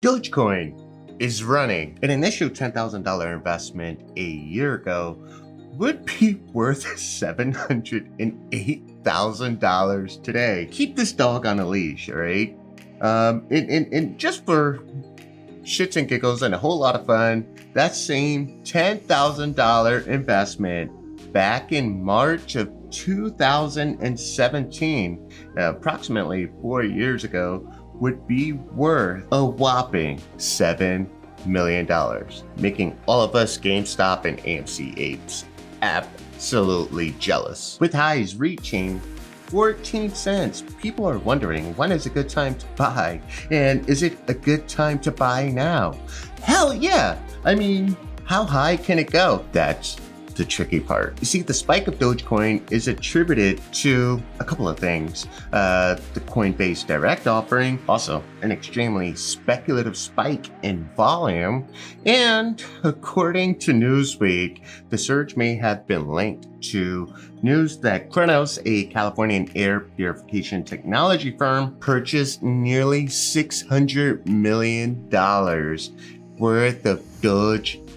DOGEcoin is running. An initial $10,000 investment a year ago would be worth $708,000 today. Keep this dog on a leash, all right? And just for shits and giggles and a whole lot of fun, that same $10,000 investment back in March of 2017, approximately 4 years ago, would be worth a whopping $7 million, making all of us GameStop and AMC apes absolutely jealous. With highs reaching 14 cents, people are wondering, when is a good time to buy? And is it a good time to buy now? Hell yeah! I mean, how high can it go? That's the tricky part. You see, the spike of DOGEcoin is attributed to a couple of things. The Coinbase direct offering, also an extremely speculative spike in volume, and according to Newsweek, the surge may have been linked to news that Kronos, a Californian air purification technology firm, purchased nearly $600 million worth of DOGEcoin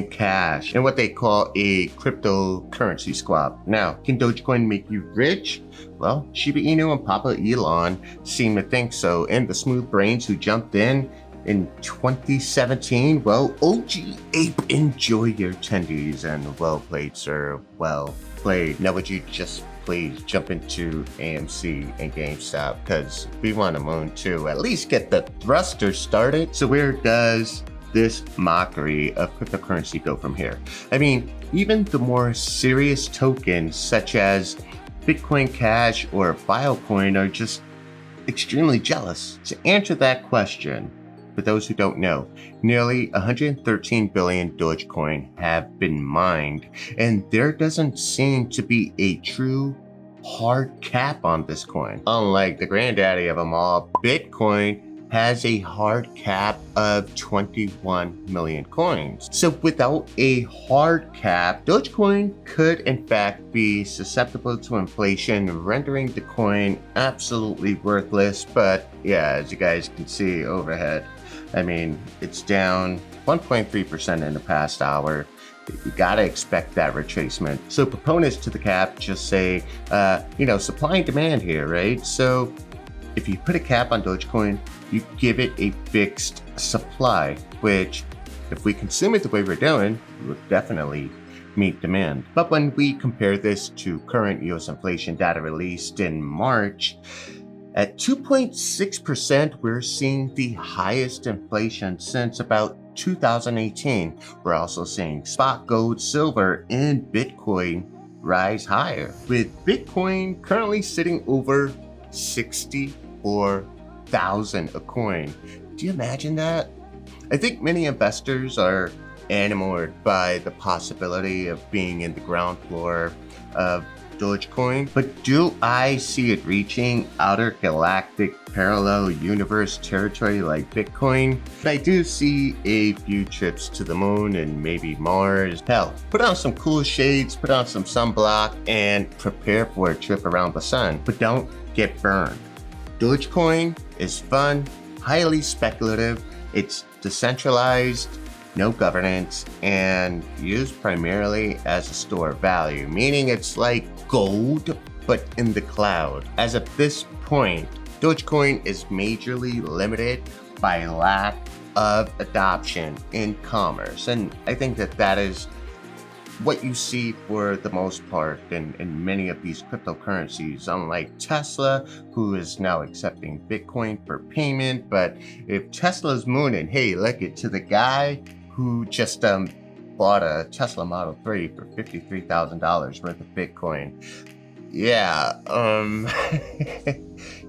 cash and what they call a cryptocurrency swap. Now, can DOGEcoin make you rich? Well, Shiba Inu and Papa Elon seem to think so, and the smooth brains who jumped in 2017, well, OG Ape, enjoy your tendies and well played, sir, well played. Now, would you just please jump into AMC and GameStop, because we want to moon to at least get the thruster started. So where does this mockery of cryptocurrency go from here? I mean, even the more serious tokens such as Bitcoin Cash or Filecoin are just extremely jealous. To answer that question, for those who don't know, nearly 113 billion DOGEcoin have been mined, and there doesn't seem to be a true hard cap on this coin. Unlike the granddaddy of them all, Bitcoin has a hard cap of 21 million coins. So without a hard cap, DOGEcoin could in fact be susceptible to inflation, rendering the coin absolutely worthless. But yeah, as you guys can see overhead, I mean, it's down 1.3% in the past hour. You gotta expect that retracement. So proponents to the cap just say, supply and demand here, right? So if you put a cap on DOGEcoin, you give it a fixed supply, which if we consume it the way we're doing, will definitely meet demand. But when we compare this to current US inflation data released in March, at 2.6%, we're seeing the highest inflation since about 2018. We're also seeing spot gold, silver, and Bitcoin rise higher, with Bitcoin currently sitting over 64,000 a coin. Do you imagine that? I think many investors are enamored by the possibility of being in the ground floor of DOGEcoin, but do I see it reaching outer galactic parallel universe territory like Bitcoin? I do see a few trips to the moon and maybe Mars. Hell, put on some cool shades, put on some sunblock, and prepare for a trip around the sun. But don't get burned. DOGEcoin is fun, highly speculative, it's decentralized, no governance, and used primarily as a store of value, meaning it's like gold, but in the cloud. As of this point, DOGEcoin is majorly limited by lack of adoption in commerce. And I think that is what you see for the most part in many of these cryptocurrencies, unlike Tesla, who is now accepting Bitcoin for payment. But if Tesla's mooning, hey, look it to the guy who just bought a Tesla Model 3 for $53,000 worth of Bitcoin. Yeah,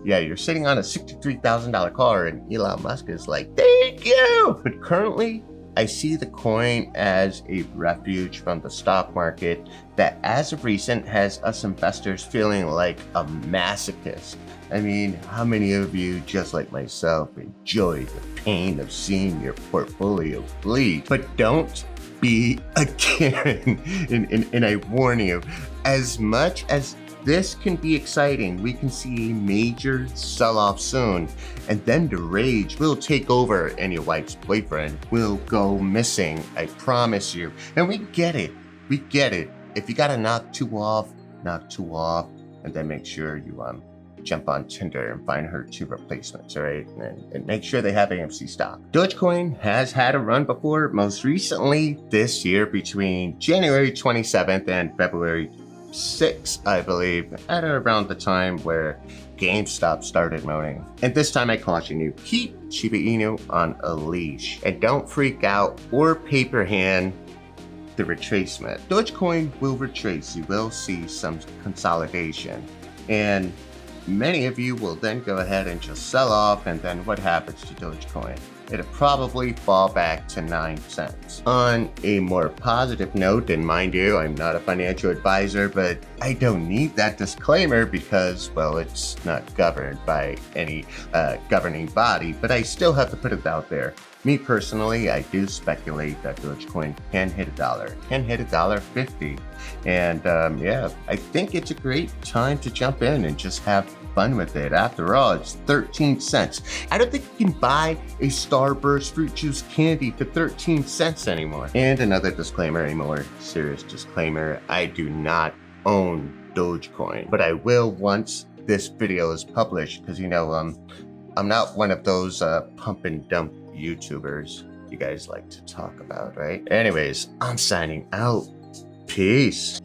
yeah, you're sitting on a $63,000 car and Elon Musk is like, thank you! But currently, I see the coin as a refuge from the stock market that as of recent has us investors feeling like a masochist. I mean, how many of you, just like myself, enjoy the pain of seeing your portfolio bleed? But don't be a Karen. And I warn you, as much as this can be exciting. We can see a major sell-off soon, and then the rage will take over and your wife's boyfriend will go missing. I promise you. And we get it. We get it. If you gotta knock two off, and then make sure you jump on Tinder and find her two replacements, all right? And make sure they have AMC stock. Dogecoin has had a run before, most recently this year between January 27th and February 6th, I believe, at around the time where GameStop started moaning. And this time I caution you, keep Shiba Inu on a leash and don't freak out or paper hand the retracement. Dogecoin will retrace. You will see some consolidation. And many of you will then go ahead and just sell off, and then what happens to Dogecoin? It'll probably fall back to 9 cents. On a more positive note, and mind you, I'm not a financial advisor, but I don't need that disclaimer because, well, it's not governed by any governing body, but I still have to put it out there. Me personally, I do speculate that Dogecoin can hit $1, can hit $1.50. And yeah, I think it's a great time to jump in and just have fun with it. After all, it's 13 cents. I don't think you can buy a Starburst fruit juice candy for 13 cents anymore. And another disclaimer, a more serious disclaimer, I do not own Dogecoin, but I will once this video is published, because you know, I'm not one of those pump and dump YouTubers you guys like to talk about, right? Anyways, I'm signing out. Peace.